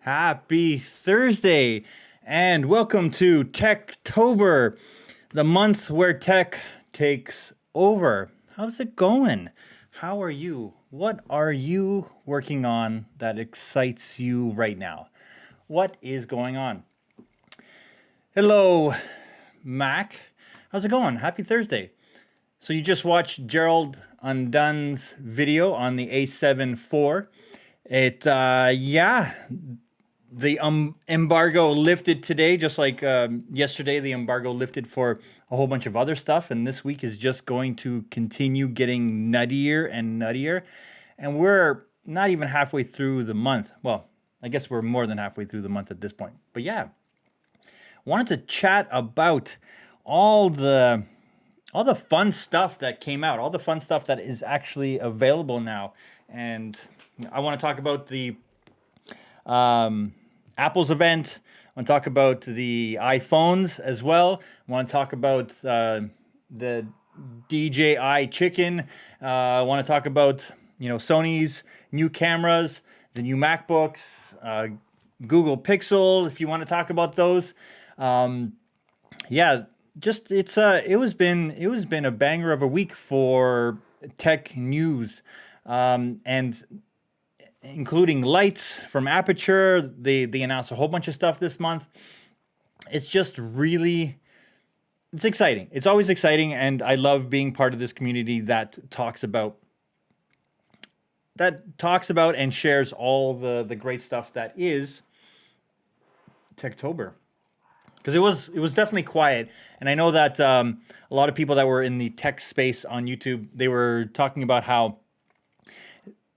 Happy Thursday, and welcome to Techtober, the month where tech takes over. How's it going? How are you? What are you working on that excites you right now? What is going on? Hello, Mac. How's it going? Happy Thursday. So you just watched Gerald Undun's video on the A7 IV. The embargo lifted today, just like yesterday, the embargo lifted for a whole bunch of other stuff. And this week is just going to continue getting nuttier and nuttier. And we're not even halfway through the month. Well, I guess we're more than halfway through the month at this point. But yeah, wanted to chat about all the fun stuff that came out, all the fun stuff that is actually available now. And I want to talk about the Apple's event. I want to talk about the iPhones as well. I want to talk about the DJI chicken. I want to talk about Sony's new cameras, the new MacBooks, Google Pixel. If you want to talk about those, it was been a banger of a week for tech news, and including lights from Aperture. They announced a whole bunch of stuff this month. It's just really it's exciting. It's always exciting, and I love being part of this community that talks about and shares all the great stuff that is Techtober. Because it was definitely quiet, and I know that a lot of people that were in the tech space on YouTube, they were talking about how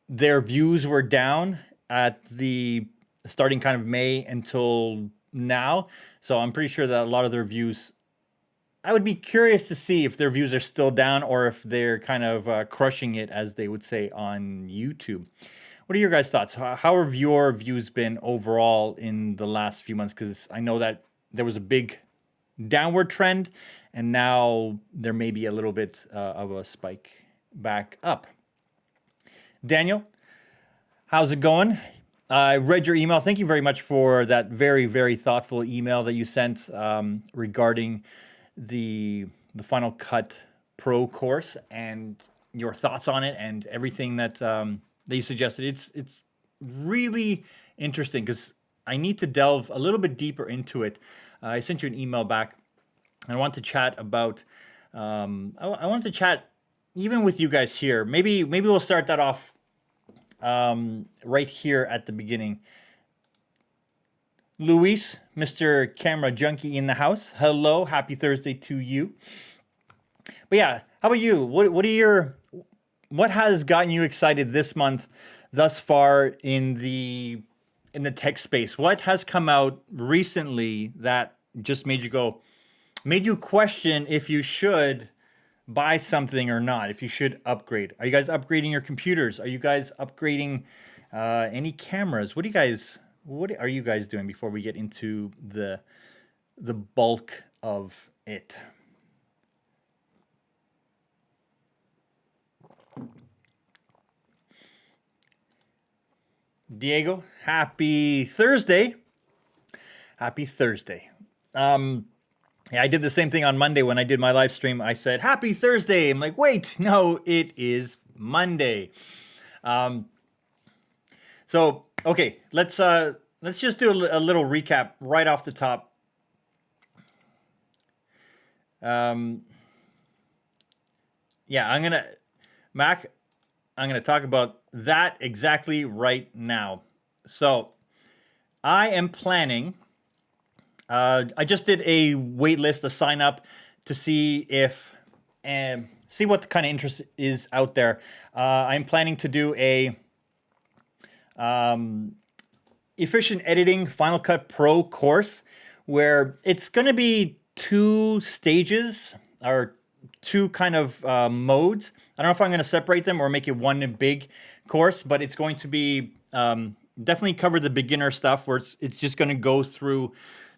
their views were down at the starting kind of May until now. So I'm pretty sure that a lot of their views, I would be curious to see if their views are still down or if they're kind of crushing it, as they would say on YouTube. What are your guys' thoughts? How have your views been overall in the last few months? Because I know that there was a big downward trend, and now there may be a little bit of a spike back up. Daniel, how's it going? I read your email. Thank you very much for that very, very thoughtful email that you sent regarding the Final Cut Pro course and your thoughts on it and everything that you suggested. It's really interesting because I need to delve a little bit deeper into it. I sent you an email back, and I want to chat about. I want to chat even with you guys here. Maybe we'll start that off right here at the beginning. Luis, Mr. Camera Junkie in the house. Hello, happy Thursday to you. But yeah, how about you? What has gotten you excited this month thus far in the tech space? What has come out recently that just made you question if you should buy something or not, if you should upgrade? Are you guys upgrading your computers? Are you guys upgrading any cameras? What are you guys doing before we get into the bulk of it? Diego, happy Thursday. Happy Thursday. Yeah, I did the same thing on Monday when I did my live stream. I said, happy Thursday. I'm like, wait, no, it is Monday. So, okay, let's just do a little recap right off the top. Yeah, I'm gonna talk about that exactly right now. So, I am planning. I just did a wait list, a sign up to see what the kind of interest is out there. I'm planning to do a efficient editing Final Cut Pro course where it's going to be two stages or two kind of modes. I don't know if I'm going to separate them or make it one big course, but it's going to be definitely cover the beginner stuff where it's just going to go through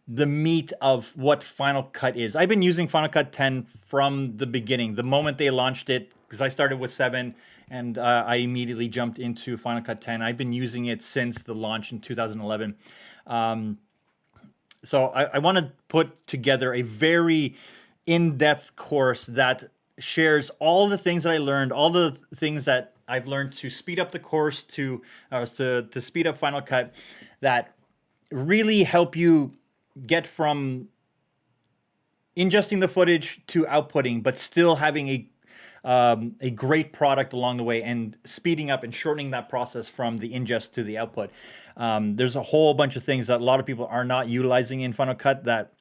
the meat of what Final Cut is. I've been using Final Cut 10 from the beginning, the moment they launched it, because I started with 7 and I immediately jumped into Final Cut 10. I've been using it since the launch in 2011. So I want to put together a very in-depth course that shares all the things that I learned, all the things that I've learned to speed up the course, to speed up Final Cut, that really help you get from ingesting the footage to outputting, but still having a great product along the way, and speeding up and shortening that process from the ingest to the output. There's a whole bunch of things that a lot of people are not utilizing in Final Cut that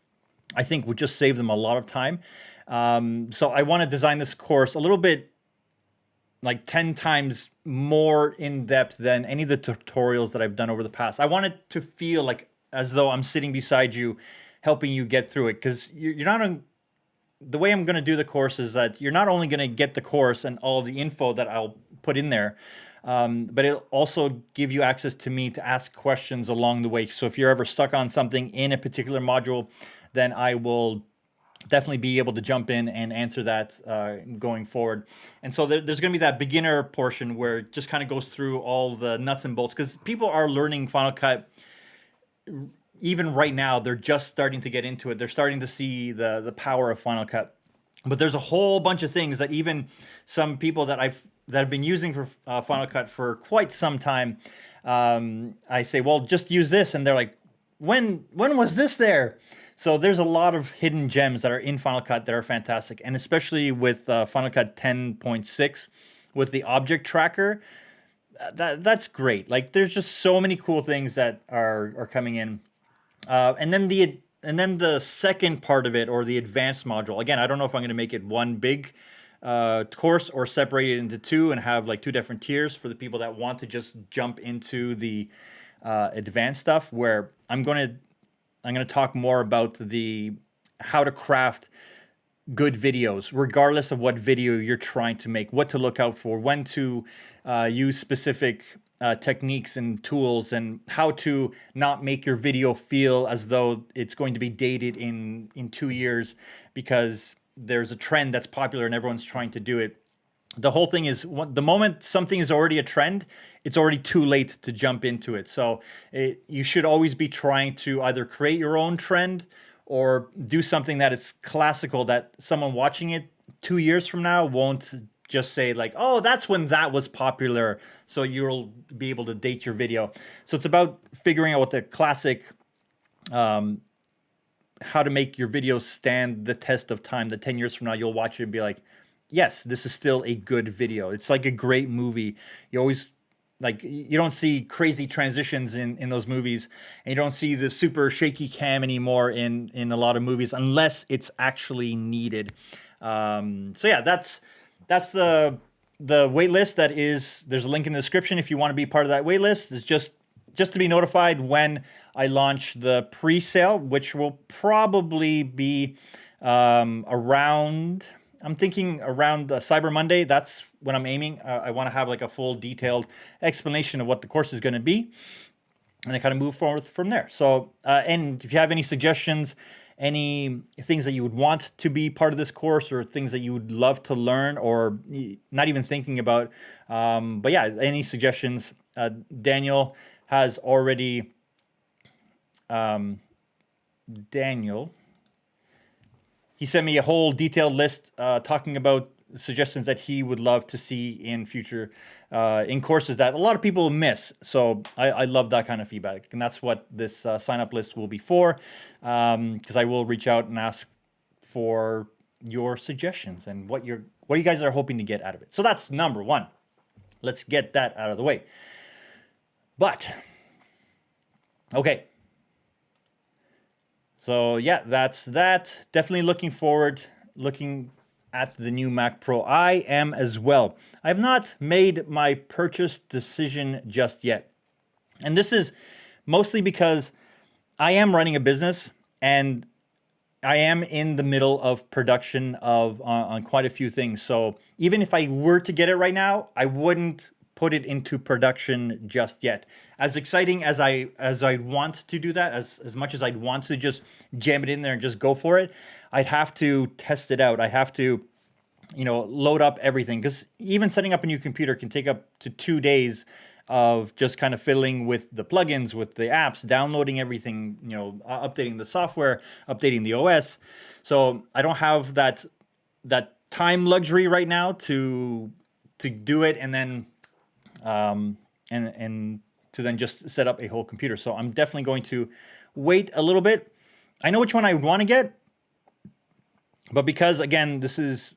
I think would just save them a lot of time. So I want to design this course a little bit like 10 times more in depth than any of the tutorials that I've done over the past. I want it to feel like as though I'm sitting beside you, helping you get through it. Because you're not the way I'm going to do the course is that you're not only going to get the course and all the info that I'll put in there, but it'll also give you access to me to ask questions along the way. So if you're ever stuck on something in a particular module, then I will definitely be able to jump in and answer that going forward. And so there's going to be that beginner portion where it just kind of goes through all the nuts and bolts, because people are learning Final Cut. Even right now, they're just starting to get into it. They're starting to see the power of Final Cut. But there's a whole bunch of things that even some people that have been using for Final Cut for quite some time, I say, well, just use this, and they're like, when was this there? So there's a lot of hidden gems that are in Final Cut that are fantastic, and especially with Final Cut 10.6 with the object tracker, that's great. Like there's just so many cool things that are coming in. And then the second part of it, or the advanced module. Again, I don't know if I'm going to make it one big course or separate it into two and have like two different tiers for the people that want to just jump into the advanced stuff. Where I'm going to talk more about the how to craft good videos, regardless of what video you're trying to make, what to look out for, when to use specific techniques and tools, and how to not make your video feel as though it's going to be dated in 2 years because there's a trend that's popular and everyone's trying to do it. The whole thing is, the moment something is already a trend, it's already too late to jump into it. So you should always be trying to either create your own trend or do something that is classical, that someone watching it 2 years from now won't just say like, oh, that's when that was popular. So you'll be able to date your video. So it's about figuring out what the classic, how to make your videos stand the test of time, that 10 years from now you'll watch it and be like, yes, this is still a good video. It's like a great movie. You always, like, you don't see crazy transitions in those movies, and you don't see the super shaky cam anymore in a lot of movies unless it's actually needed. So yeah, that's the wait list. There's a link in the description if you want to be part of that wait list. It's just to be notified when I launch the pre-sale, which will probably be around, I'm thinking around Cyber Monday. That's when I'm aiming. I want to have like a full detailed explanation of what the course is going to be, and I kind of move forward from there. So, and if you have any suggestions, any things that you would want to be part of this course, or things that you would love to learn or not even thinking about, but yeah, any suggestions, Daniel has already, Daniel, he sent me a whole detailed list talking about suggestions that he would love to see in future in courses that a lot of people miss. So I love that kind of feedback, and that's what this sign up list will be for, because I will reach out and ask for your suggestions and what you guys are hoping to get out of it. So that's number one. Let's get that out of the way. But okay. So yeah, that's that. Definitely looking at the new Mac Pro. I am as well. I have not made my purchase decision just yet. And this is mostly because I am running a business, and I am in the middle of production on quite a few things. So even if I were to get it right now, I wouldn't put it into production just yet. As exciting as I want to do that, as much as I'd want to just jam it in there and just go for it, I'd have to test it out. I'd have to, load up everything, because even setting up a new computer can take up to 2 days of just kind of fiddling with the plugins, with the apps, downloading everything, updating the software, updating the OS. So I don't have that time luxury right now to do it, and then and to then just set up a whole computer. So I'm definitely going to wait a little bit. I know which one I want to get, but because again, this is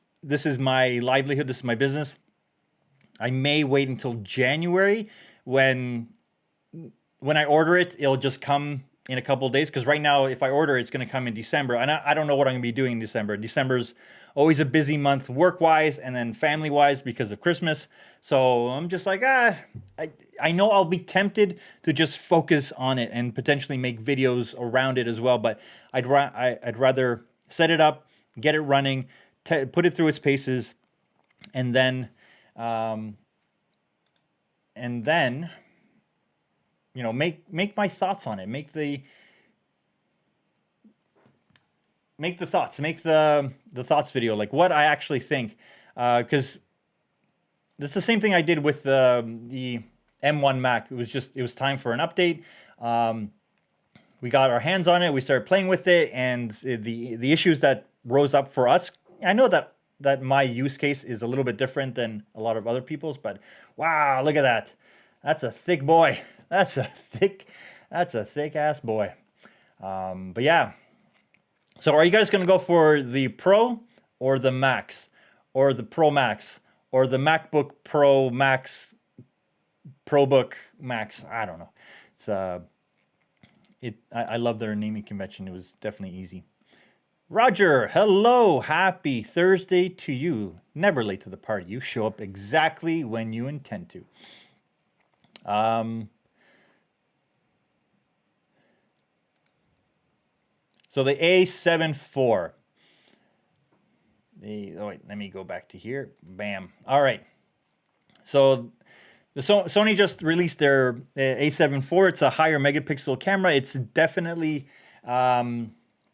my livelihood, this is my business, I may wait until January when I order it. It'll just come in a couple of days, because right now, if I order it, it's going to come in December, and I don't know what I'm going to be doing in December. December's always a busy month work-wise and then family-wise because of Christmas. So I'm just like, I know I'll be tempted to just focus on it and potentially make videos around it as well, but I'd rather set it up, get it running, put it through its paces, and then make my thoughts on it, make the thoughts video, like what I actually think, because it's the same thing I did with the M1 Mac. It was time for an update. We got our hands on it, we started playing with it, and the issues that rose up for us, I know that my use case is a little bit different than a lot of other people's, but wow, look at that. That's a thick boy. That's a thick ass boy. But yeah, So are you guys going to go for the Pro or the Max or the Pro Max or the MacBook Pro Max, ProBook Max? I don't know. It's I love their naming convention. It was definitely easy. Roger, hello. Happy Thursday to you. Never late to the party. You show up exactly when you intend to. So the A7 IV. Oh wait, let me go back to here. Bam. All right. So the Sony just released their A7 IV. It's a higher megapixel camera. It's definitely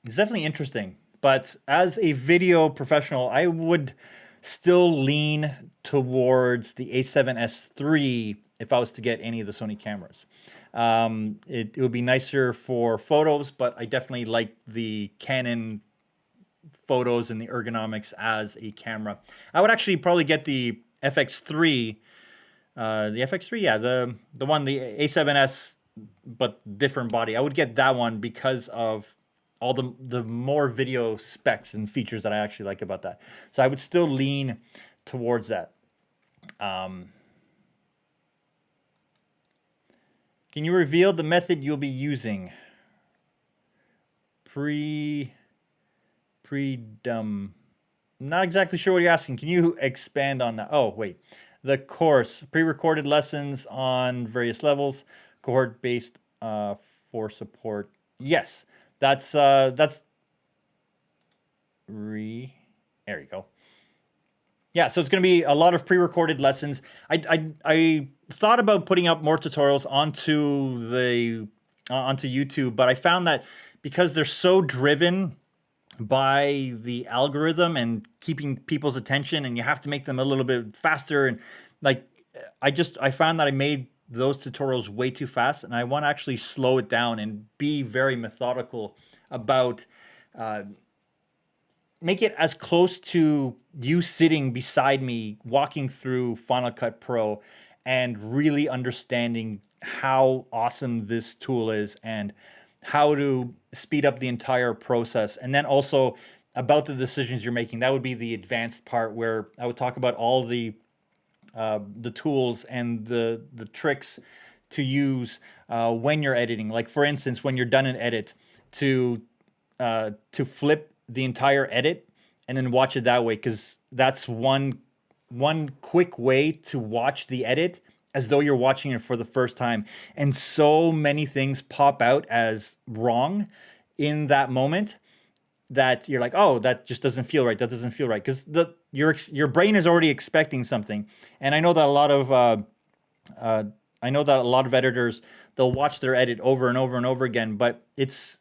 interesting. But as a video professional, I would still lean towards the A7S III if I was to get any of the Sony cameras. It would be nicer for photos, but I definitely like the Canon photos and the ergonomics as a camera. I would actually probably get the FX3, the FX3, yeah, the A7S, but different body. I would get that one because of all the more video specs and features that I actually like about that. So I would still lean towards that. Can you reveal the method you'll be using? Pre-dum. Not exactly sure what you're asking. Can you expand on that? Oh, wait. The course, pre-recorded lessons on various levels, cohort-based for support. Yes, there you go. Yeah, so it's going to be a lot of pre-recorded lessons. I thought about putting up more tutorials onto YouTube, but I found that because they're so driven by the algorithm and keeping people's attention, and you have to make them a little bit faster, and like I found that I made those tutorials way too fast, and I want to actually slow it down and be very methodical about make it as close to you sitting beside me walking through Final Cut Pro and really understanding how awesome this tool is and how to speed up the entire process. And then also about the decisions you're making. That would be the advanced part where I would talk about all the tools and the tricks to use when you're editing. Like for instance, when you're done an edit, to flip the entire edit and then watch it that way, because that's one quick way to watch the edit as though you're watching it for the first time. And so many things pop out as wrong in that moment that you're like, oh, that just doesn't feel right. That doesn't feel right, because your brain is already expecting something. And I know that a lot of editors, they'll watch their edit over and over and over again. But it's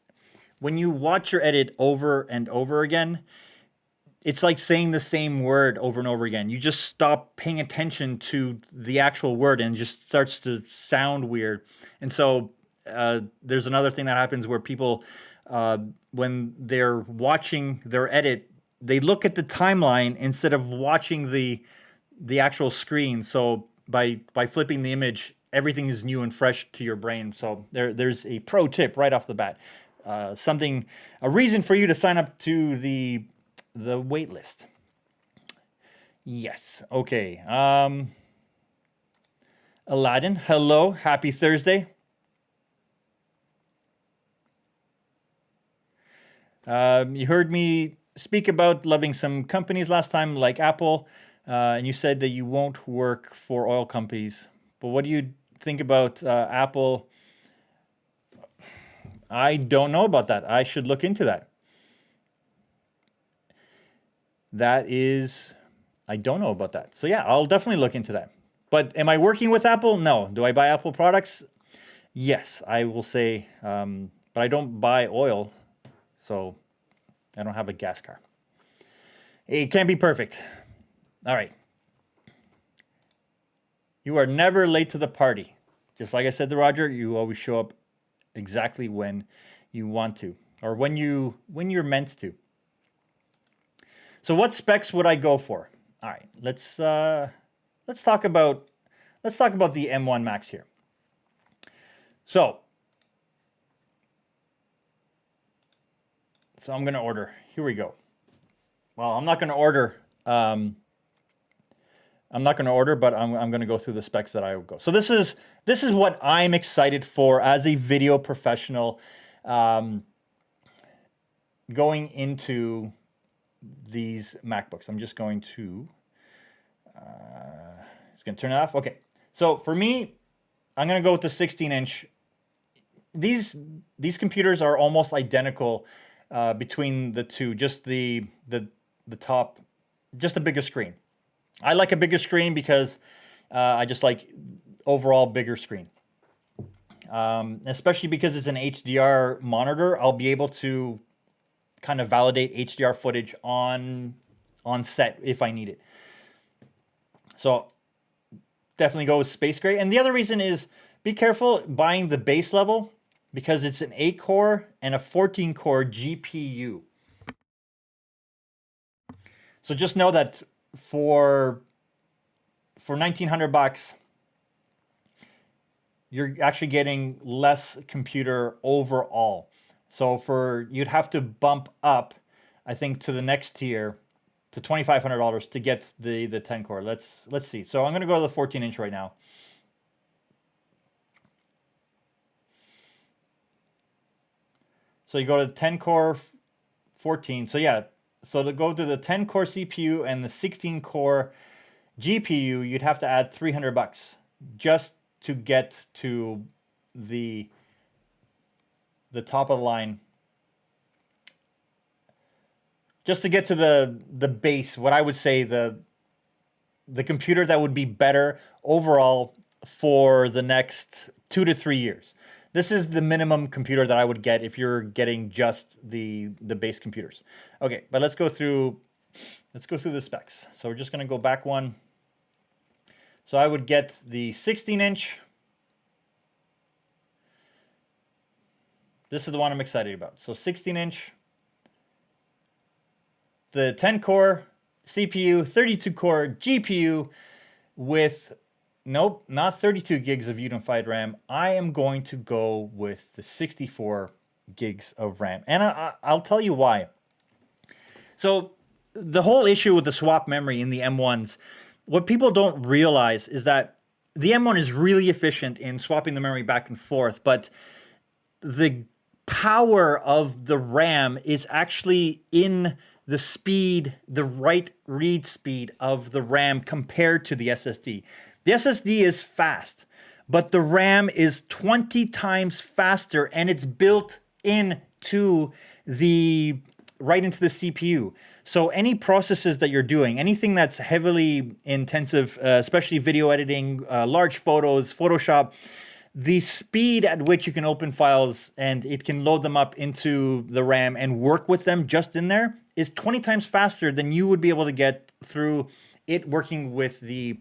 when you watch your edit over and over again, it's like saying the same word over and over again. You just stop paying attention to the actual word and it just starts to sound weird. And so there's another thing that happens where people, when they're watching their edit, they look at the timeline instead of watching the actual screen. So by flipping the image, everything is new and fresh to your brain. So there's a pro tip right off the bat. A reason for you to sign up to the wait list. Yes. Okay. Aladdin, hello. Happy Thursday. You heard me speak about loving some companies last time, like Apple, and you said that you won't work for oil companies. But what do you think about Apple? I don't know about that. I should look into that. I don't know about that. So yeah, I'll definitely look into that. But am I working with Apple? No. Do I buy Apple products? Yes, I will say. But I don't buy oil, so I don't have a gas car. It can't be perfect. All right. You are never late to the party. Just like I said to Roger, you always show up exactly when you want to, or when you're meant to. So what specs would I go for? All right, let's talk about the M1 Max here. So so I'm gonna order. Here we go. Well, I'm not gonna order. I'm not gonna order, but I'm gonna go through the specs that I would go. So this is what I'm excited for as a video professional, going into these MacBooks. I'm just going to. It's gonna turn it off. Okay. So for me, I'm gonna go with the 16-inch. These computers are almost identical between the two. Just the top, just a bigger screen. I like a bigger screen because I just like overall bigger screen. Especially because it's an HDR monitor, I'll be able to kind of validate HDR footage on set if I need it. So definitely go with space gray. And the other reason is be careful buying the base level because it's an 8-core and a 14-core GPU. So just know that for $1,900, you're actually getting less computer overall. So you'd have to bump up, I think, to the next tier to $2,500 to get the 10-core. Let's see. So I'm gonna go to the 14-inch right now. So you go to the 10-core, 14. So yeah. So to go to the 10-core CPU and the 16-core GPU, you'd have to add $300 just to get to the top of the line. Just to get to the base, what I would say the computer that would be better overall for the next 2 to 3 years. This is the minimum computer that I would get if you're getting just the base computers. Okay, but let's go through the specs. So we're just gonna go back one. So I would get the 16-inch. This is the one I'm excited about. So 16-inch, the 10-core CPU, 32-core GPU with, nope, not 32 gigs of unified RAM. I am going to go with the 64 gigs of RAM. And I'll tell you why. So the whole issue with the swap memory in the M1s, what people don't realize is that the M1 is really efficient in swapping the memory back and forth, but the power of the RAM is actually in the speed, the write read speed of the RAM compared to the SSD. The SSD is fast, but the RAM is 20 times faster, and it's built into right into the CPU. So any processes that you're doing, anything that's heavily intensive, especially video editing, large photos, Photoshop, the speed at which you can open files and it can load them up into the RAM and work with them just in there is 20 times faster than you would be able to get through it working with the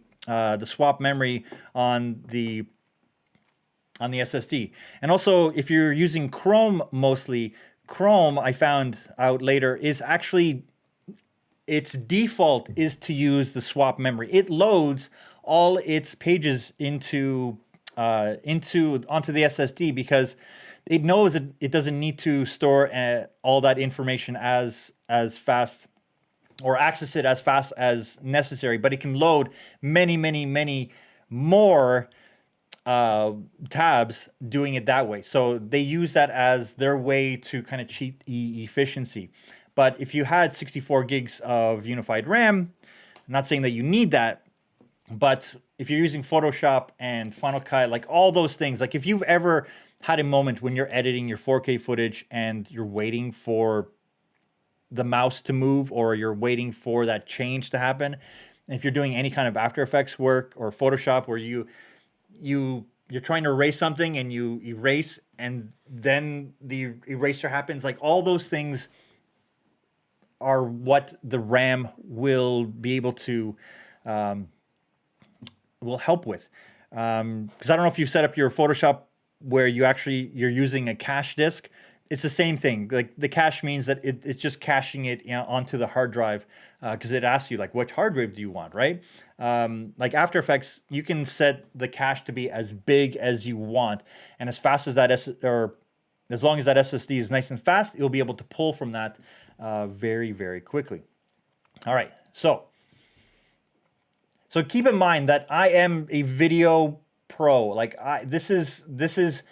swap memory on the SSD. And also, if you're using Chrome mostly, Chrome, I found out later, is actually, its default is to use the swap memory. It loads all its pages onto the SSD because it knows it doesn't need to store all that information as fast or access it as fast as necessary, but it can load many, many, many more tabs doing it that way. So they use that as their way to kind of cheat efficiency. But if you had 64 gigs of unified RAM, I'm not saying that you need that, but if you're using Photoshop and Final Cut, like all those things, like if you've ever had a moment when you're editing your 4K footage and you're waiting for the mouse to move or you're waiting for that change to happen, if you're doing any kind of After Effects work or Photoshop where you're trying to erase something and you erase and then the eraser happens, like all those things are what the RAM will be able to will help with. Because I don't know if you've set up your Photoshop where you're using a cache disk. It's the same thing. Like the cache means that it's just caching it onto the hard drive because it asks you like which hard drive do you want, right? Like After Effects, you can set the cache to be as big as you want and as fast as that as long as that SSD is nice and fast, you'll be able to pull from that very, very quickly. All right, so keep in mind that I am a video pro. Like this is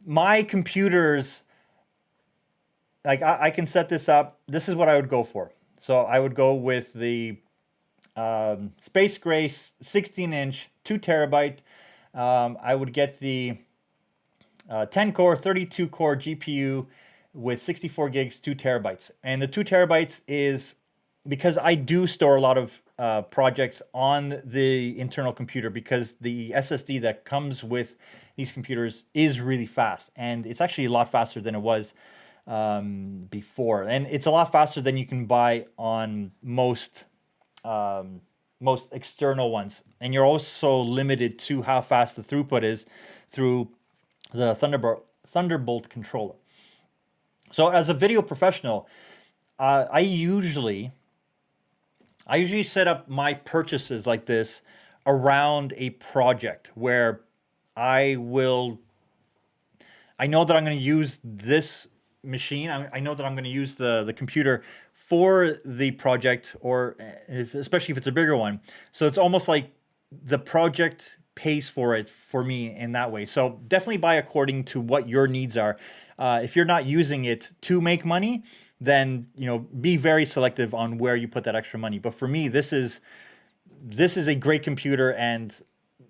my computers. Like I can set this up. This is what I would go for. So I would go with the Space Gray 16-inch, 2 terabyte. I would get the 10 core, 32 core GPU with 64 gigs, 2 terabytes. And the 2 terabytes is because I do store a lot of projects on the internal computer, because the SSD that comes with these computers is really fast. And it's actually a lot faster than it was before. And it's a lot faster than you can buy on most external ones. And you're also limited to how fast the throughput is through the Thunderbolt controller. So as a video professional, I usually set up my purchases like this around a project where I know that I'm going to use this machine. I know that I'm going to use the computer for the project, or especially if it's a bigger one. So it's almost like the project pays for it for me in that way. So definitely buy according to what your needs are. If you're not using it to make money, then be very selective on where you put that extra money. But for me, this is a great computer, and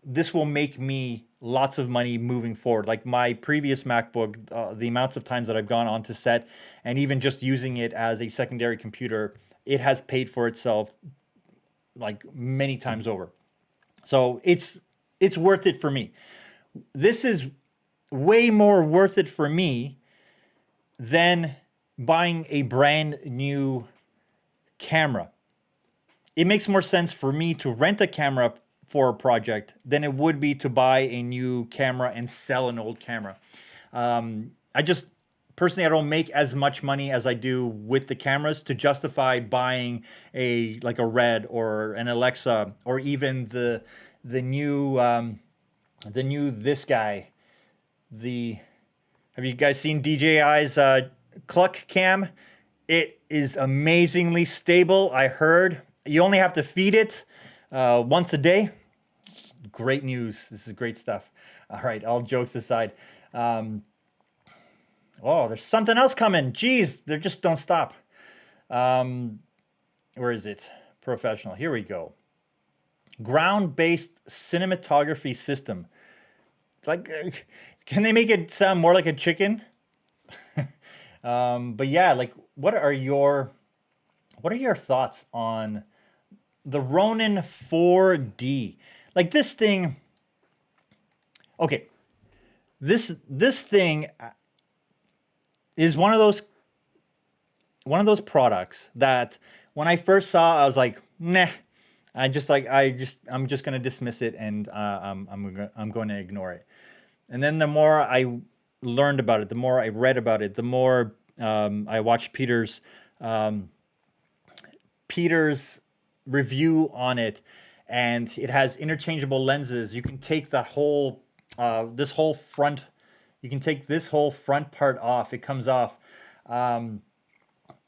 this will make me lots of money moving forward. Like my previous MacBook, the amounts of times that I've gone on to set, and even just using it as a secondary computer, it has paid for itself like many times over. So it's worth it for me. This is way more worth it for me than buying a brand new camera. It makes more sense for me to rent a camera for a project than it would be to buy a new camera and sell an old camera. I just personally, I don't make as much money as I do with the cameras to justify buying a Red or an Alexa, or even the new this guy. Have you guys seen DJI's Cluck Cam? It is amazingly stable. I heard you only have to feed it once a day. Great news. This is great stuff. All right, all jokes aside. Oh, there's something else coming. Jeez, they just don't stop. Where is it? Professional. Here we go. Ground-based cinematography system. Like, can they make it sound more like a chicken? But yeah, like, what are your thoughts on the Ronin 4D? Like this thing. Okay, this thing is one of those products that when I first saw, I was like, nah. I'm just gonna dismiss it, and I'm going to ignore it. And then the more I learned about it, the more I read about it, the more I watched Peter's review on it, and it has interchangeable lenses. You can take that whole this whole front. You can take this whole front part off. It comes off, and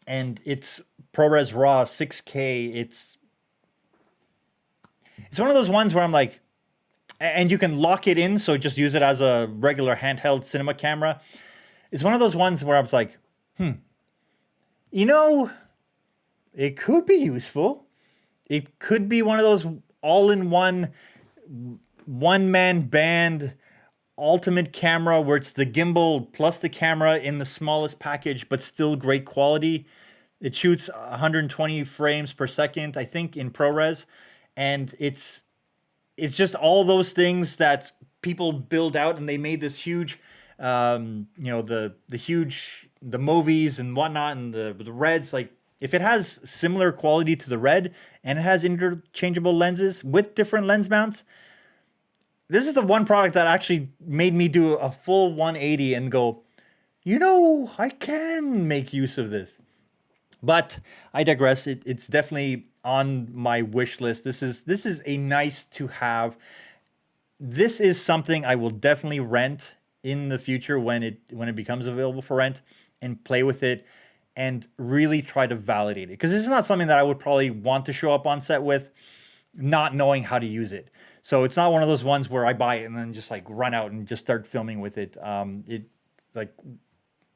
it's ProRes RAW 6K. It's one of those ones where I'm like, and you can lock it in, so just use it as a regular handheld cinema camera. It's one of those ones where I was like, it could be useful. It could be one of those all-in-one, one-man band ultimate camera where it's the gimbal plus the camera in the smallest package, but still great quality. It shoots 120 frames per second, I think, in ProRes. And it's just all those things that people build out, and they made this huge, the movies and whatnot, and the Reds. Like, if it has similar quality to the Red and it has interchangeable lenses with different lens mounts, this is the one product that actually made me do a full 180 and go, I can make use of this. But I digress. It's definitely on my wish list. This is a nice to have. This is something I will definitely rent in the future when it becomes available for rent, and play with it and really try to validate it, because this is not something that I would probably want to show up on set with not knowing how to use it. So it's not one of those ones where I buy it and then just like run out and just start filming with it. It like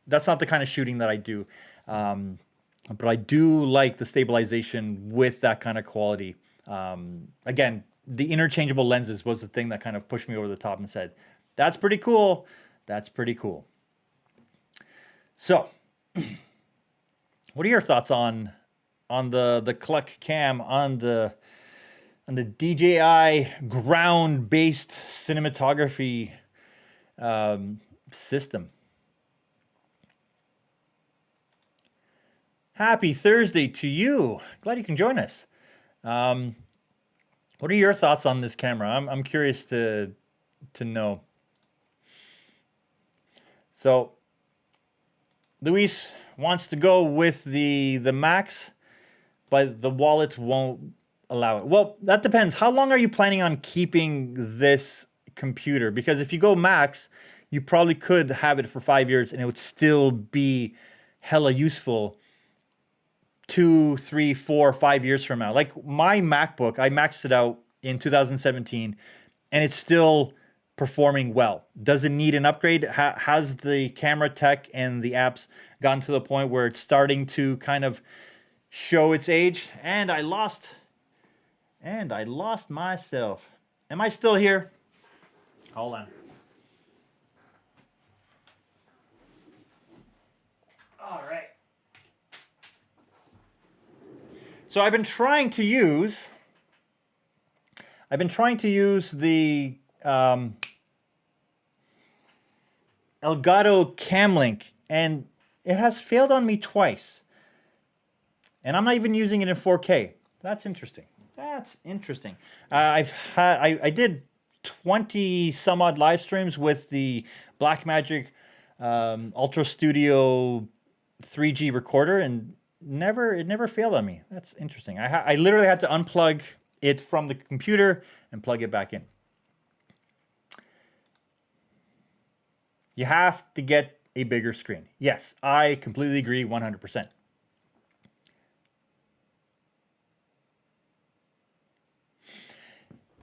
that's not the kind of shooting that I do. But I do like the stabilization with that kind of quality. Again, the interchangeable lenses was the thing that kind of pushed me over the top and said, that's pretty cool. That's pretty cool. So what are your thoughts on the Cluck cam, on the DJI ground-based cinematography system? Happy Thursday to you. Glad you can join us. What are your thoughts on this camera? I'm curious to know. So Luis wants to go with the Max, but the wallet won't allow it. Well, that depends. How long are you planning on keeping this computer? Because if you go Max, you probably could have it for 5 years and it would still be hella useful 2, 3, 4, 5 years from now. Like my MacBook, I maxed it out in 2017 and it's still performing well. Does it need an upgrade? Has the camera tech and the apps gotten to the point where it's starting to kind of show its age? And I lost myself. Am I still here? Hold on. All right. So I've been trying to use the Elgato Camlink, and it has failed on me twice. And I'm not even using it in 4K. That's interesting. That's interesting. I did 20 some odd live streams with the Blackmagic Ultra Studio 3G recorder, and it never failed on me. That's interesting. I literally had to unplug it from the computer and plug it back in. You have to get a bigger screen. Yes, I completely agree 100%.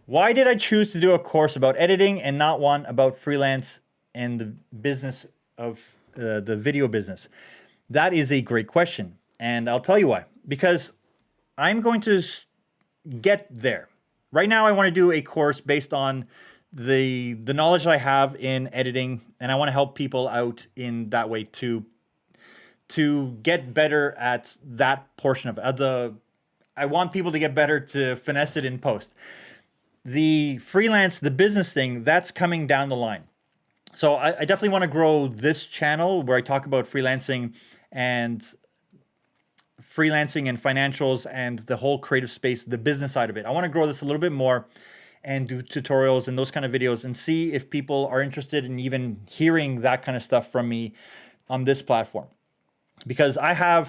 Why did I choose to do a course about editing and not one about freelance and the business of the video business? That is a great question. And I'll tell you why. Because I'm going to get there. Right now, I want to do a course based on the knowledge I have in editing, and I want to help people out in that way to get better at that portion of it. I want people to get better to finesse it in post. The freelance, the business thing, that's coming down the line. So I definitely want to grow this channel where I talk about freelancing and financials and the whole creative space, the business side of it. I want to grow this a little bit more and do tutorials and those kind of videos and see if people are interested in even hearing that kind of stuff from me on this platform. Because I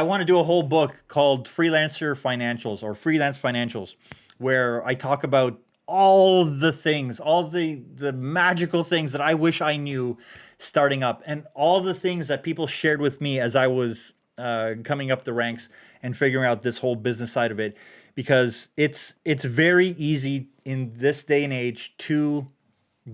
want to do a whole book called Freelancer Financials or Freelance Financials, where I talk about all the things, all the magical things that I wish I knew starting up, and all the things that people shared with me as I was coming up the ranks and figuring out this whole business side of it. Because it's very easy in this day and age to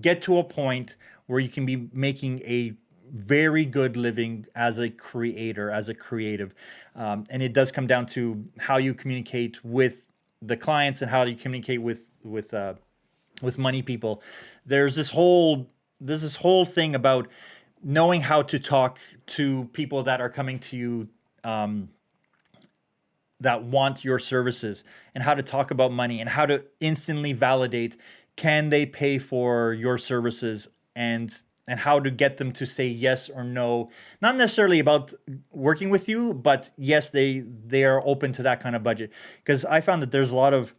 get to a point where you can be making a very good living as a creator, as a creative. And it does come down to how you communicate with the clients and how you communicate with money people. There's this whole thing about knowing how to talk to people that are coming to you, that want your services, and how to talk about money and how to instantly validate, can they pay for your services, and how to get them to say yes or no. Not necessarily about working with you, but yes, they are open to that kind of budget. Because I found that there's a lot of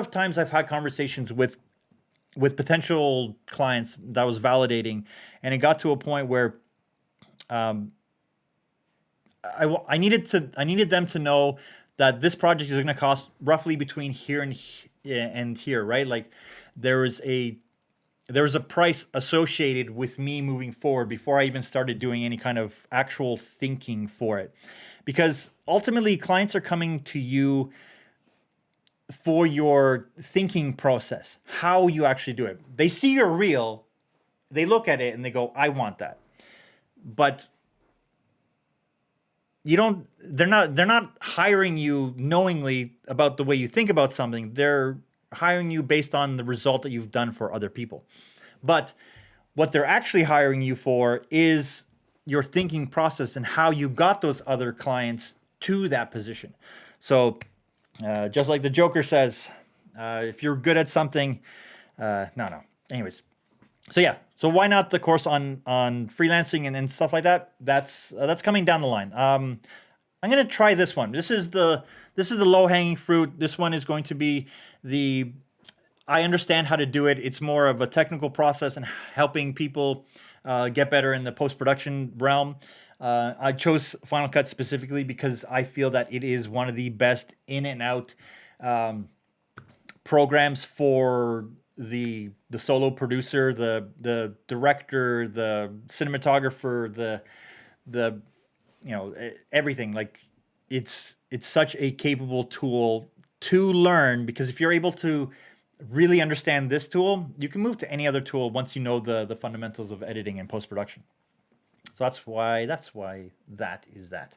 times I've had conversations with potential clients that was validating, and it got to a point where I needed them to know that this project is going to cost roughly between here and here, right? Like there is a there was a price associated with me moving forward before I even started doing any kind of actual thinking for it. Because ultimately, clients are coming to you for your thinking process, how you actually do it. They see your reel, they look at it and they go, I want that. But they're not hiring you knowingly about the way you think about something. They're hiring you based on the result that you've done for other people. But what they're actually hiring you for is your thinking process and how you got those other clients to that position. So just like the Joker says, if you're good at something, no. Anyways, so yeah, so why not the course on freelancing and stuff like that? That's coming down the line. I'm gonna try this one. This is the low hanging fruit. This one is going to be I understand how to do it. It's more of a technical process and helping people get better in the post production realm. I chose Final Cut specifically because I feel that it is one of the best in and out programs for the solo producer, the director, the cinematographer, the everything. Like it's such a capable tool to learn, because if you're able to really understand this tool, you can move to any other tool once you know the fundamentals of editing and post production. So that's why that is that.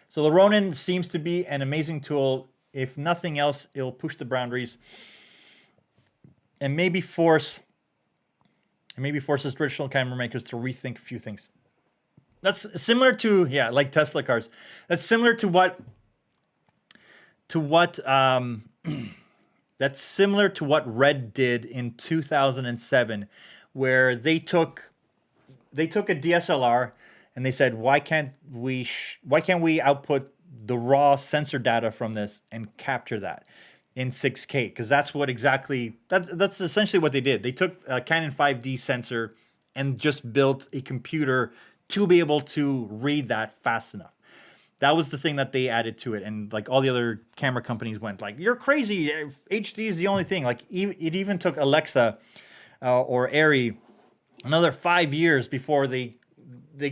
So the Ronin seems to be an amazing tool. If nothing else, it'll push the boundaries and maybe forces traditional camera makers to rethink a few things. That's similar to, like Tesla cars. That's similar to what that's similar to what Red did in 2007, where they took a DSLR and they said, why can't we output the raw sensor data from this and capture that in 6K? Because that's essentially what they did. They took a Canon 5D sensor and just built a computer to be able to read that fast enough. That was the thing that they added to it. And like all the other camera companies went like, you're crazy, HD is the only thing. Like it even took Alexa or Arri another 5 years before they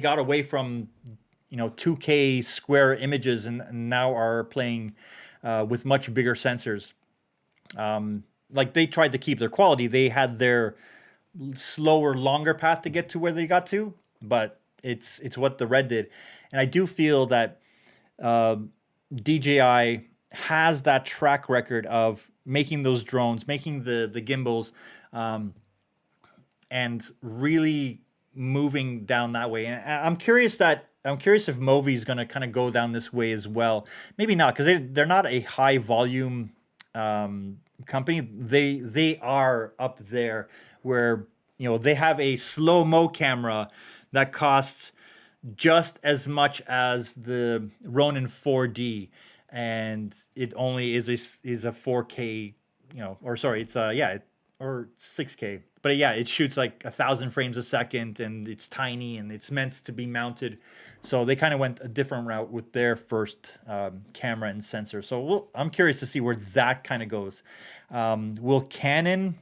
got away from 2K square images and now are playing with much bigger sensors. Like they tried to keep their quality. They had their slower, longer path to get to where they got to, but it's what the Red did. And I do feel that DJI has that track record of making those drones, making the gimbals, and really moving down that way. And I'm curious if Movi is going to kind of go down this way as well. Maybe not, because they're not a high volume company. They are up there where they have a slow-mo camera that costs just as much as the Ronin 4D, and it only is a 4K, or 6K. But it shoots like 1,000 frames a second, and it's tiny, and it's meant to be mounted. So they kind of went a different route with their first camera and sensor. So I'm curious to see where that kind of goes. Will Canon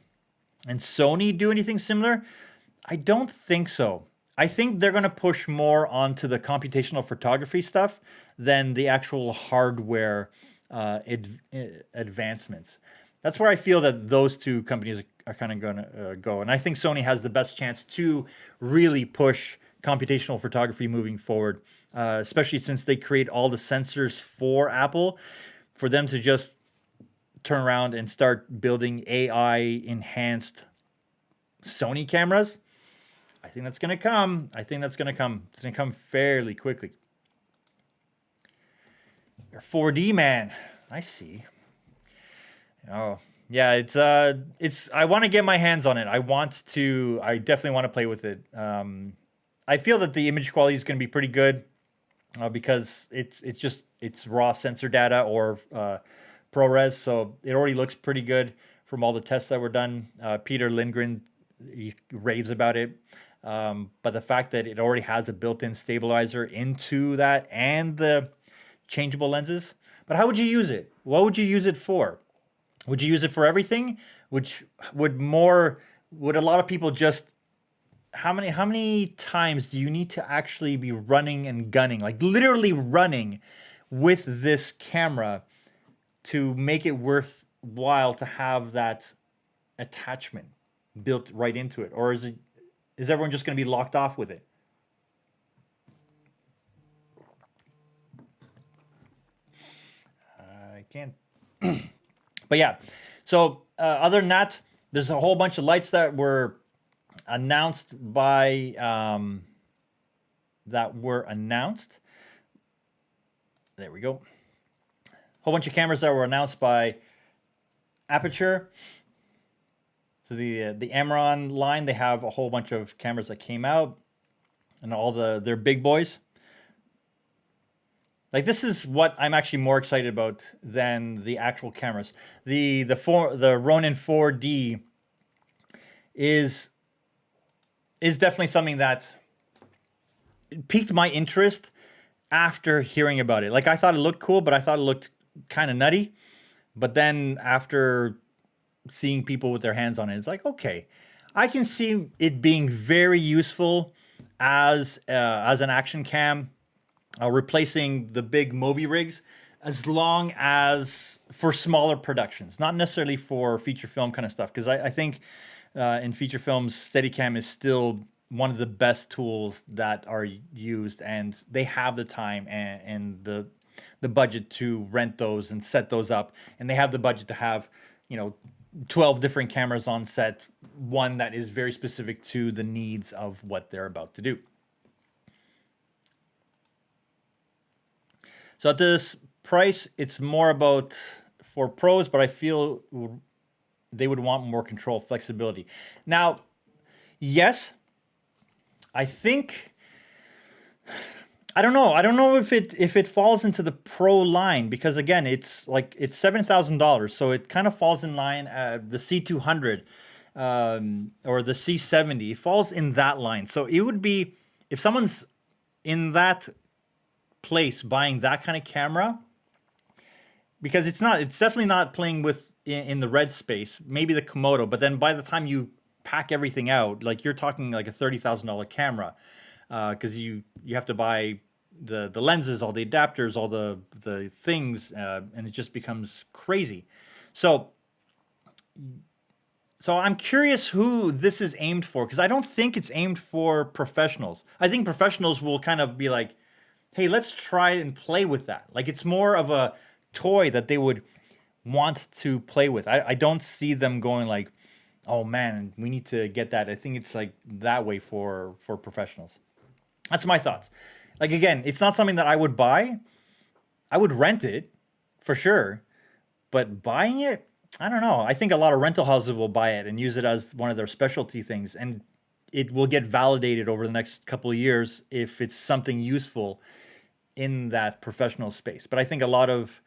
and Sony do anything similar? I don't think so. I think they're going to push more onto the computational photography stuff than the actual hardware advancements. That's where I feel that those two companies are kind of going to go. And I think Sony has the best chance to really push computational photography moving forward, especially since they create all the sensors for Apple. For them to just turn around and start building AI-enhanced Sony cameras, I think that's going to come. It's going to come fairly quickly. You're 4D man. I see. Oh, yeah, it's I want to get my hands on it. I definitely want to play with it. I feel that the image quality is going to be pretty good because it's raw sensor data or ProRes, so it already looks pretty good from all the tests that were done. Peter Lindgren, he raves about it. But the fact that it already has a built-in stabilizer into that and the changeable lenses, But how would you use it? What would you use it for? Would you use it for everything? Which would a lot of people just how many times do you need to actually be running and gunning, like literally running with this camera to make it worthwhile to have that attachment built right into it? Or is everyone just going to be locked off with it? I can't. But yeah, so other than that, there's a whole bunch of lights that were announced by There we go. Whole bunch of cameras that were announced by Aperture. So the Amaron line, they have a whole bunch of cameras that came out, and all their big boys. Like, this is what I'm actually more excited about than the actual cameras. The Ronin 4D is definitely something that piqued my interest after hearing about it. Like, I thought it looked cool, but I thought it looked kind of nutty. But then after seeing people with their hands on it, it's like, okay, I can see it being very useful as an action cam, replacing the big movie rigs, as long as for smaller productions, not necessarily for feature film kind of stuff. Because I think in feature films, Steadicam is still one of the best tools that are used, and they have the time and the budget to rent those and set those up, and they have the budget to have 12 different cameras on set, one that is very specific to the needs of what they're about to do. So at this price, it's more about for pros, but I feel they would want more control, flexibility. Now, yes, I think, I don't know if it falls into the pro line, because again, it's $7,000, so it kind of falls in line. The C200 or the C70 falls in that line. So it would be, if someone's in that place buying that kind of camera, because it's definitely not playing with in the red space, maybe the Komodo, but then by the time you pack everything out, like, you're talking like a $30,000 camera, because you have to buy the lenses, all the adapters, all the things, and it just becomes crazy. So I'm curious who this is aimed for, because I don't think it's aimed for professionals. I think professionals will kind of be like, hey, let's try and play with that. Like, it's more of a toy that they would want to play with. I don't see them going like, oh man, we need to get that. I think it's like that way for professionals. That's my thoughts. Like, again, it's not something that I would buy. I would rent it for sure, but buying it, I don't know. I think a lot of rental houses will buy it and use it as one of their specialty things, and it will get validated over the next couple of years if it's something useful in that professional space. But I think a lot of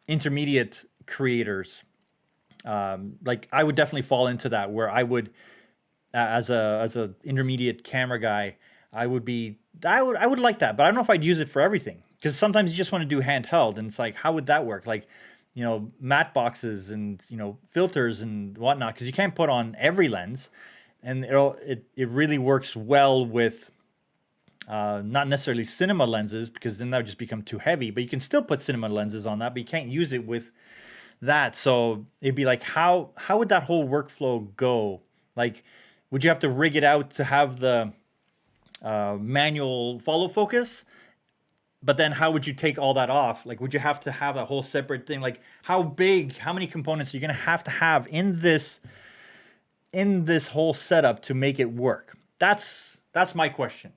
intermediate creators, like, I would definitely fall into that, where I would, as a intermediate camera guy, I would like that, but I don't know if I'd use it for everything, because sometimes you just want to do handheld, and it's like, how would that work? Like, matte boxes and filters and whatnot, because you can't put on every lens, and it really works well with not necessarily cinema lenses, because then that would just become too heavy. But you can still put cinema lenses on that, but you can't use it with that. So it'd be like, how would that whole workflow go? Like, would you have to rig it out to have the manual follow focus? But then how would you take all that off? Like, would you have to have a whole separate thing? Like, how many components are you going to have in this whole setup to make it work? That's my question.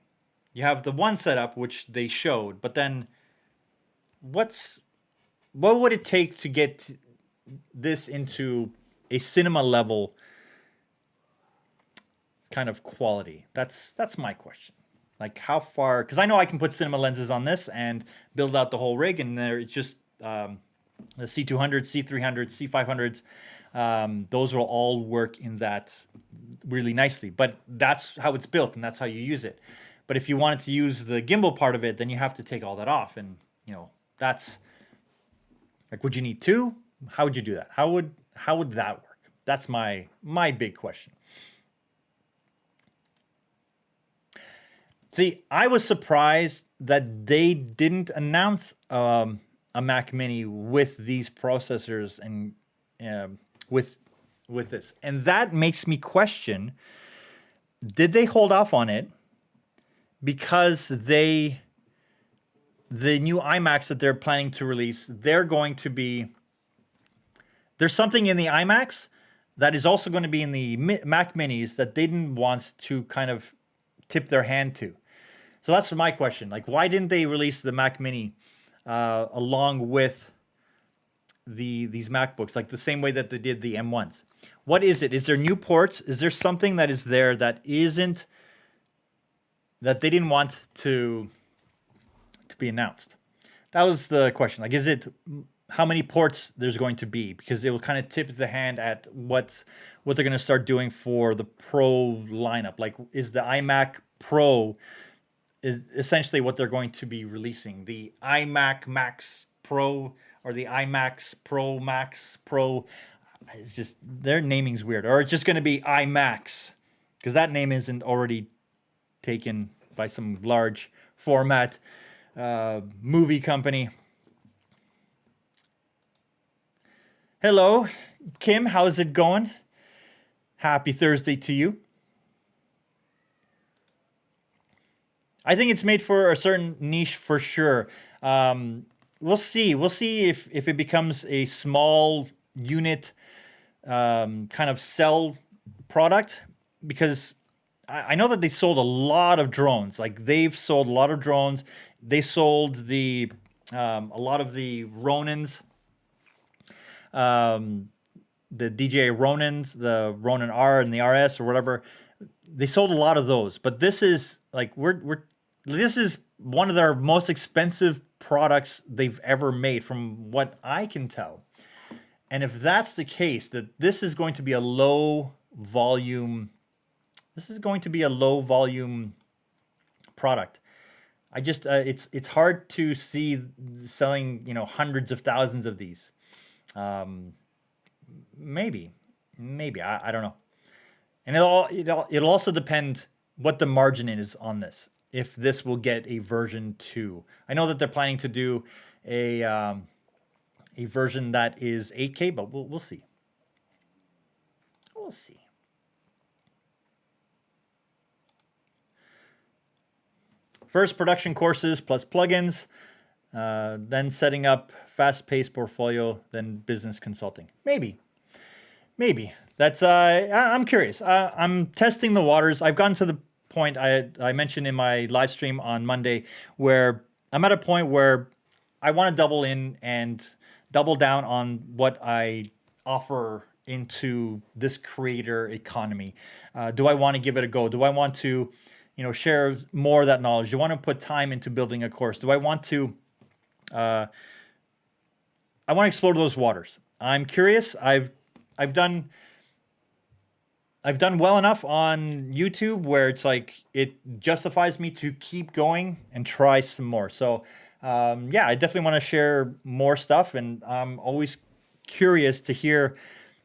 You have the one setup, which they showed, but then what would it take to get this into a cinema level kind of quality? That's my question. Like, how far? Because I know I can put cinema lenses on this and build out the whole rig, and it's just the C200s, C300s, C500s. Those will all work in that really nicely. But that's how it's built, and that's how you use it. But if you wanted to use the gimbal part of it, then you have to take all that off, and that's Like, would you need two? How would you do that? How would that work? That's my big question. See, I was surprised that they didn't announce a Mac Mini with these processors and with this, and that makes me question: did they hold off on it because the new iMacs that they're planning to release, they're going to be, there's something in the iMacs that is also going to be in the Mac Minis that they didn't want to kind of tip their hand to. So that's my question. Like, why didn't they release the Mac Mini along with these MacBooks, like the same way that they did the M1s? What is it? Is there new ports? Is there something that is there that isn't, that they didn't want to be announced? That was the question. Like, is it how many ports there's going to be? Because it will kind of tip the hand at what they're going to start doing for the Pro lineup. Like, is the iMac Pro is essentially what they're going to be releasing? The iMac Max Pro or the iMac Pro Max Pro? It's just, their naming's weird. Or it's just going to be iMacs, because that name isn't already taken by some large format movie company. Hello, Kim. How's it going? Happy Thursday to you. I think it's made for a certain niche for sure. We'll see. We'll see if it becomes a small unit kind of cell product, because I know that they sold a lot of drones. Like, they've sold a lot of drones. They sold a lot of the Ronins, the DJI Ronins, the Ronin R and the RS or whatever. They sold a lot of those. But this is like, this is one of their most expensive products they've ever made, from what I can tell. And if that's the case, that this is going to be a low volume product. I just it's hard to see selling, hundreds of thousands of these. Maybe I don't know. And it'll also depend what the margin is on this, if this will get a version 2. I know that they're planning to do a version that is 8K, but we'll see. We'll see. First, production courses plus plugins, then setting up fast-paced portfolio, then business consulting. Maybe. That's I'm curious. I'm testing the waters. I've gotten to the point I mentioned in my live stream on Monday, where I'm at a point where I want to double in and double down on what I offer into this creator economy. Do I want to give it a go? Do I want to, share more of that knowledge? Do I want to put time into building a course? Do I want to? I want to explore those waters. I'm curious. I've done well enough on YouTube where it's like it justifies me to keep going and try some more. So yeah, I definitely want to share more stuff, and I'm always curious to hear,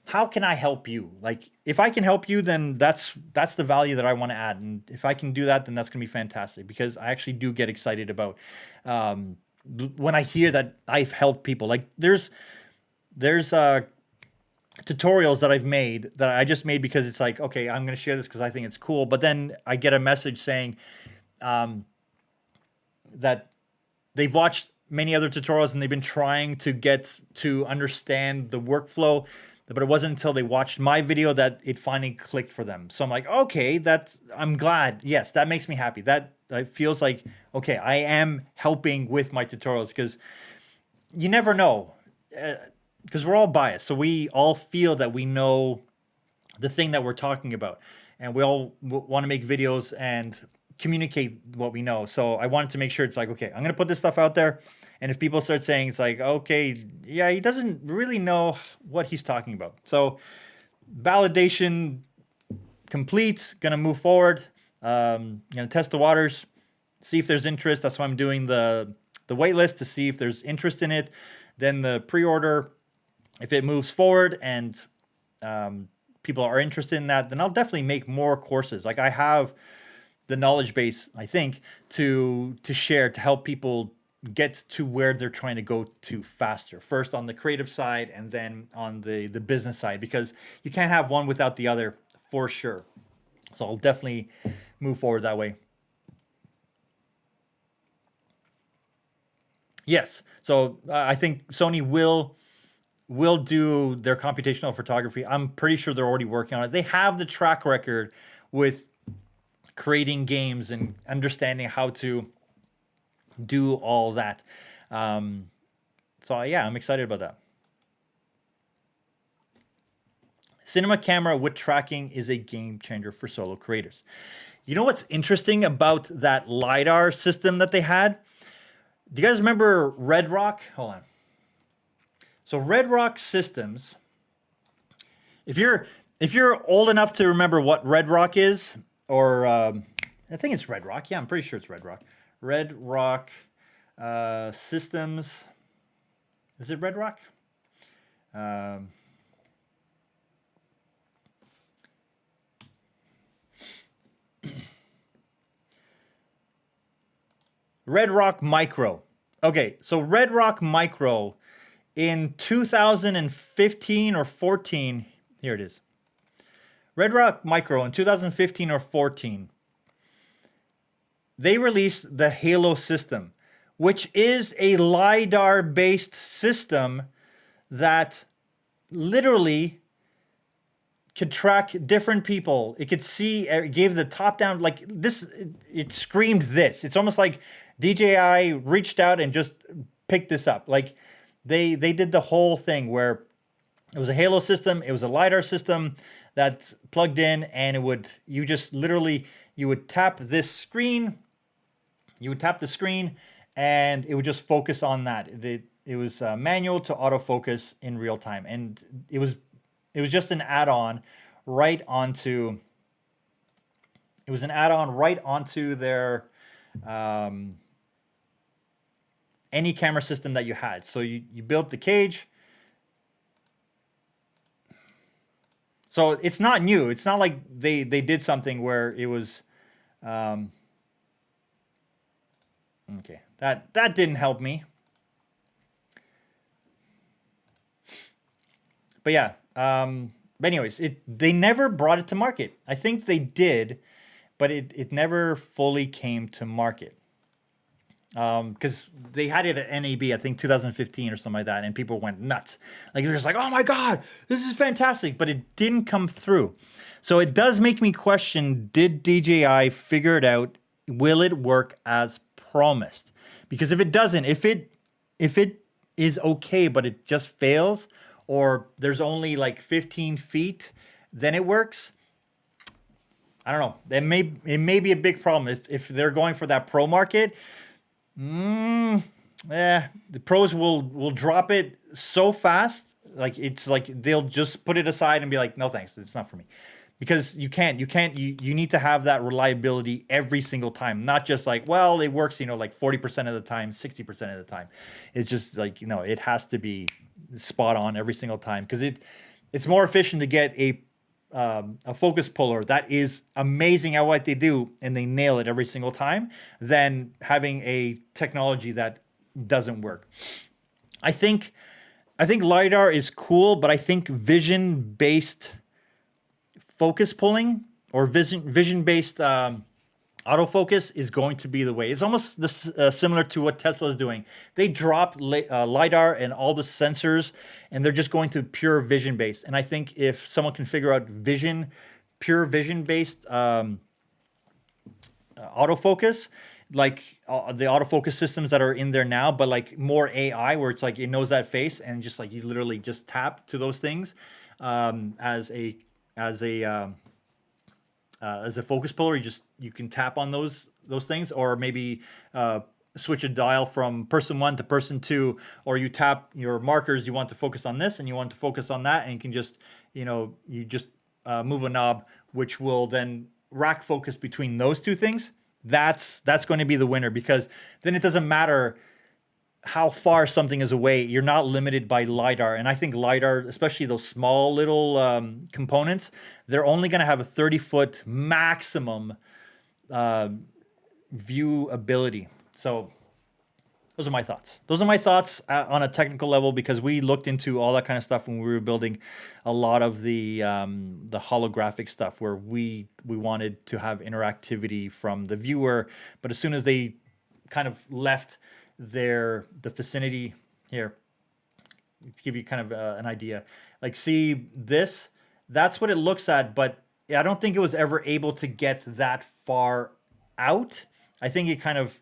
how can I help you? Like, if I can help you, then that's the value that I want to add. And if I can do that, then that's going to be fantastic, because I actually do get excited about when I hear that I've helped people. Like, there's tutorials that I've made that I just made because it's like, okay, I'm going to share this because I think it's cool. But then I get a message saying that they've watched many other tutorials and they've been trying to get to understand the workflow, but it wasn't until they watched my video that it finally clicked for them. So I'm like, okay, I'm glad. Yes, that makes me happy. That feels like, okay, I am helping with my tutorials, because you never know. Because we're all biased. So we all feel that we know the thing that we're talking about. And we all want to make videos and communicate what we know. So I wanted to make sure it's like, okay, I'm going to put this stuff out there. And if people start saying, it's like, okay, yeah, he doesn't really know what he's talking about. So validation complete, going to move forward. Going to test the waters, see if there's interest. That's why I'm doing the wait list, to see if there's interest in it. then the pre-order, if it moves forward and people are interested in that, then I'll definitely make more courses. Like I have the knowledge base, I think, to share to help people get to where they're trying to go to faster. First on the creative side and then on the business side, because you can't have one without the other for sure. So I'll definitely move forward that way. Yes. So I think Sony will do their computational photography. I'm pretty sure they're already working on it. They have the track record with creating games and understanding how to do all that. So yeah, I'm excited about that. Cinema camera with tracking is a game changer for solo creators. You know what's interesting about that LiDAR system that they had? Do you guys remember Red Rock? Hold on. So Red Rock Systems, if you're old enough to remember what Red Rock is, or I think it's Red Rock. Yeah, I'm pretty sure it's Red Rock. Red Rock Systems. Is it Red Rock? Red Rock Micro. Okay, so Red Rock Micro in 2015 or 14, here it is. Red Rock Micro in 2015 or 14, they released the Halo system, which is a LiDAR-based system that literally could track different people. It could see, it gave the top-down, like this, it screamed this. It's almost like DJI reached out and just picked this up. Like they did the whole thing where it was a Halo system, it was a LiDAR system that plugged in, and it would, you just literally, you would tap this screen, you would tap the screen, and it would just focus on that. It was manual to autofocus in real time, and it was just an add-on right onto. It was an add-on right onto their any camera system that you had. So you built the cage. So it's not new. It's not like they did something where it was. Okay, that didn't help me. But yeah. But anyways, they never brought it to market. I think they did, but it never fully came to market. Because they had it at NAB, I think 2015 or something like that, and people went nuts. Like they're just like, "Oh my God, this is fantastic!" But it didn't come through. So it does make me question: did DJI figure it out? Will it work as promised? Because if it doesn't, if it is okay, but it just fails, or there's only like 15 feet, then it works. I don't know. It may be a big problem if they're going for that pro market. The pros will drop it so fast. Like it's like they'll just put it aside and be like, no thanks, it's not for me. Because you need to have that reliability every single time. Not just like, well, it works, like 40% of the time, 60% of the time. It's just like, it has to be spot on every single time. Because it's more efficient to get a focus puller that is amazing at what they do and they nail it every single time than having a technology that doesn't work. I think LiDAR is cool, but I think vision-based focus pulling or vision-based autofocus is going to be the way. It's almost similar to what Tesla is doing. They dropped LiDAR and all the sensors, and they're just going to pure vision-based. And I think if someone can figure out pure vision-based autofocus, like the autofocus systems that are in there now, but like more AI, where it's like it knows that face, and just like you literally just tap to those things as a focus puller, you can tap on those things, or maybe switch a dial from person 1 to person 2, or you tap your markers. You want to focus on this and you want to focus on that, and you can just move a knob, which will then rack focus between those two things. That's going to be the winner, because then it doesn't matter how far something is away. You're not limited by LiDAR. And I think LiDAR, especially those small little components, they're only going to have a 30-foot maximum view ability. So those are my thoughts. Those are my thoughts on a technical level, because we looked into all that kind of stuff when we were building a lot of the holographic stuff, where we wanted to have interactivity from the viewer. But as soon as they kind of left the vicinity here, to give you kind of an idea, like, see this, that's what it looks at, but I don't think it was ever able to get that far out. I think it kind of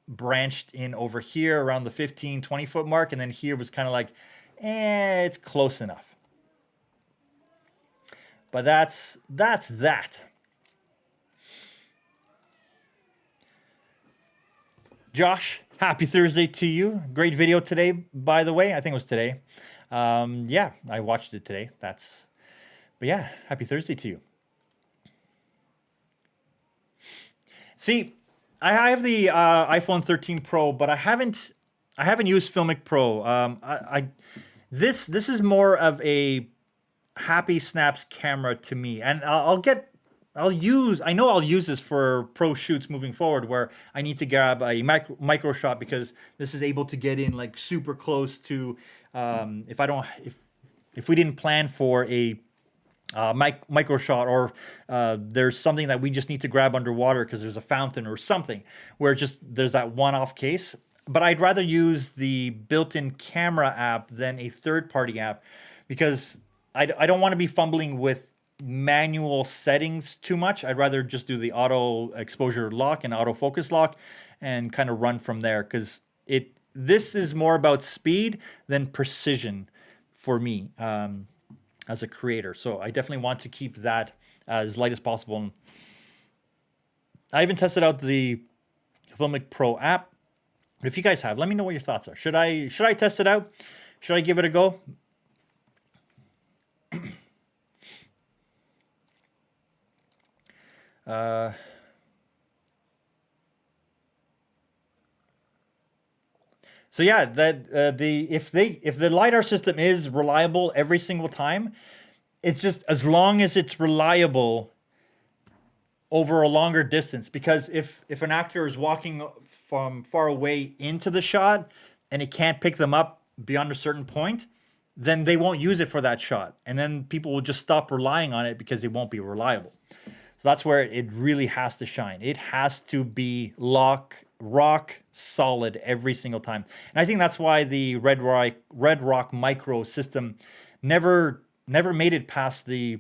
branched in over here around the 15-20 foot mark, and then here was kind of like, it's close enough. But that's that. Josh, happy Thursday to you. Great video today, by the way. I think it was today. Yeah, I watched it today. But yeah, happy Thursday to you. See, I have the iPhone 13 Pro, but I haven't used Filmic Pro. This is more of a Happy Snaps camera to me, and I know I'll use this for pro shoots moving forward, where I need to grab a micro shot, because this is able to get in like super close to, if we didn't plan for a micro shot, or there's something that we just need to grab underwater because there's a fountain or something, where just there's that one-off case. But I'd rather use the built-in camera app than a third-party app, because I don't want to be fumbling with manual settings too much. I'd rather just do the auto exposure lock and autofocus lock and kind of run from there, because this is more about speed than precision for me as a creator. So I definitely want to keep that as light as possible. And I even tested out the Filmic Pro app. But if you guys have, let me know what your thoughts are. Should I test it out? Should I give it a go? So yeah, if the LiDAR system is reliable every single time, it's just as long as it's reliable over a longer distance. Because if an actor is walking from far away into the shot and it can't pick them up beyond a certain point, then they won't use it for that shot, and then people will just stop relying on it because it won't be reliable. So that's where it really has to shine. It has to be rock solid every single time. And I think that's why the Red Rock Micro system never made it past the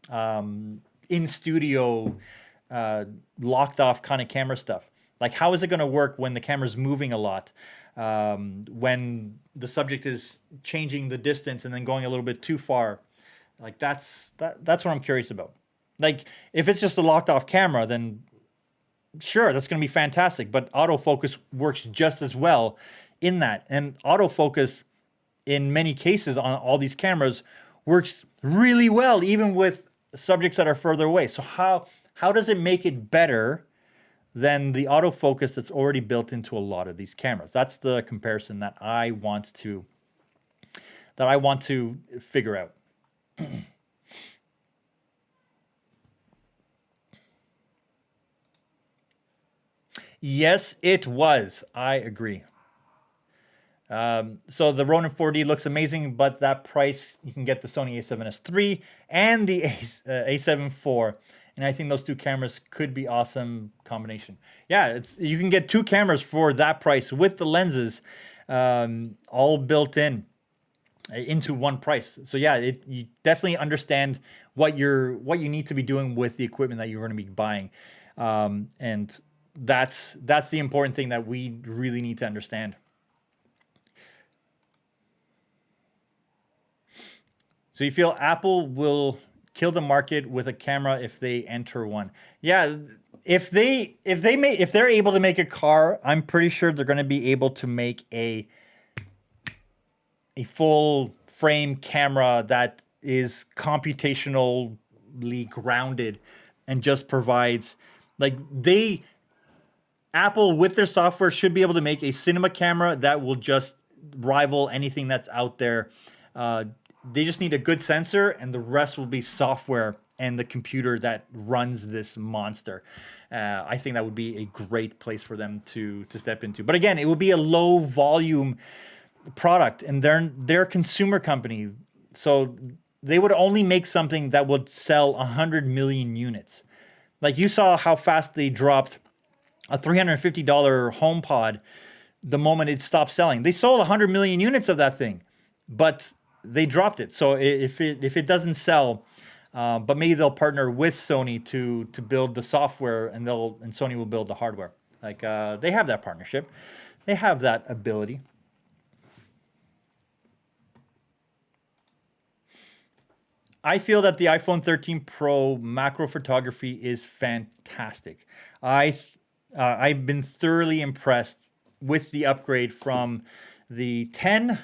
in studio locked off kind of camera stuff. Like, how is it going to work when the camera's moving a lot? When the subject is changing the distance and then going a little bit too far? Like, that's what I'm curious about. Like, if it's just a locked off camera, then sure, that's going to be fantastic. But autofocus works just as well in that. And autofocus, in many cases on all these cameras, works really well, even with subjects that are further away. So how does it make it better than the autofocus that's already built into a lot of these cameras? That's the comparison that I want to figure out. Yes, it was. I agree. So the Ronin 4D looks amazing, but that price, you can get the Sony a7S III and the a7 IV. And I think those two cameras could be awesome combination. Yeah, you can get two cameras for that price with the lenses all built in into one price. So yeah, you definitely understand what you need to be doing with the equipment that you're going to be buying, and that's the important thing that we really need to understand. So you feel Apple will kill the market with a camera if they enter one? Yeah, if they're able to make a car, I'm pretty sure they're going to be able to make a full frame camera that is computationally grounded and just provides, like, Apple with their software should be able to make a cinema camera that will just rival anything that's out there. They just need a good sensor, and the rest will be software and the computer that runs this monster. I think that would be a great place for them to step into. But again, it would be a low volume product, and they're a consumer company, so they would only make something that would sell 100 million units. Like, you saw how fast they dropped a $350 HomePod the moment it stopped selling. They sold 100 million units of that thing, but they dropped it. So if it doesn't sell, but maybe they'll partner with Sony to build the software, and Sony will build the hardware. Like, they have that partnership, they have that ability. I feel that the iPhone 13 Pro macro photography is fantastic. I've been thoroughly impressed with the upgrade from the 10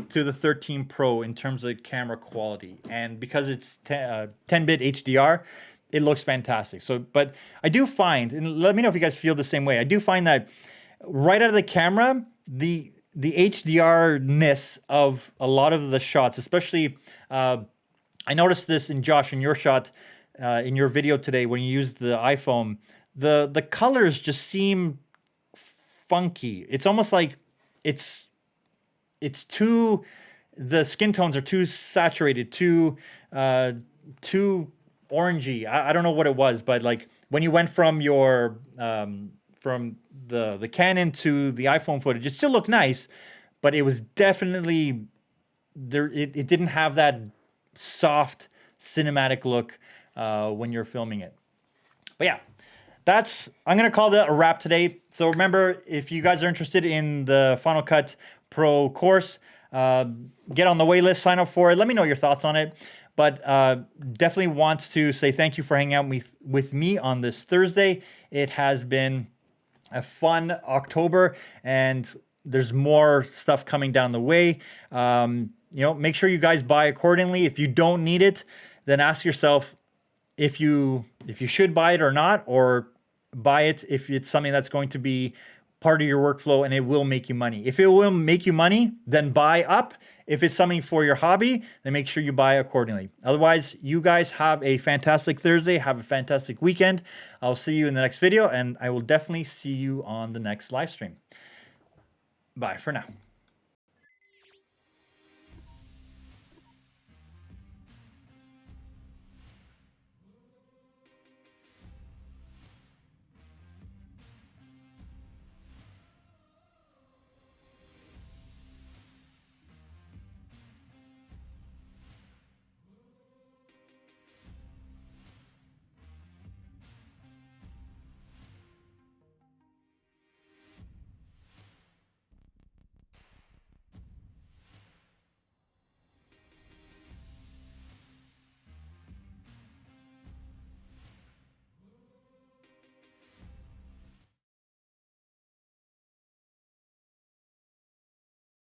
to the 13 Pro in terms of camera quality. And because it's 10-bit HDR, it looks fantastic. So, but I do find, and let me know if you guys feel the same way, I do find that right out of the camera, the HDR-ness of a lot of the shots, especially, I noticed this in Josh, in your shot, in your video today, when you used the iPhone, the colors just seem funky. It's almost like it's too, the skin tones are too saturated, too orangey. I don't know what it was, but like when you went from your from the Canon to the iPhone footage, it still looked nice, but it was definitely there. It didn't have that soft cinematic look when you're filming it. But yeah, I'm gonna call that a wrap today. So remember, if you guys are interested in the Final Cut Pro course, get on the wait list, sign up for it. Let me know your thoughts on it. But definitely want to say thank you for hanging out with me on this Thursday. It has been a fun October, and there's more stuff coming down the way. Make sure you guys buy accordingly. If you don't need it, then ask yourself if you should buy it or not, or buy it if it's something that's going to be part of your workflow and it will make you money. If it will make you money, then buy up. If it's something for your hobby, then make sure you buy accordingly. Otherwise, you guys have a fantastic Thursday. Have a fantastic weekend. I'll see you in the next video, and I will definitely see you on the next live stream. Bye for now.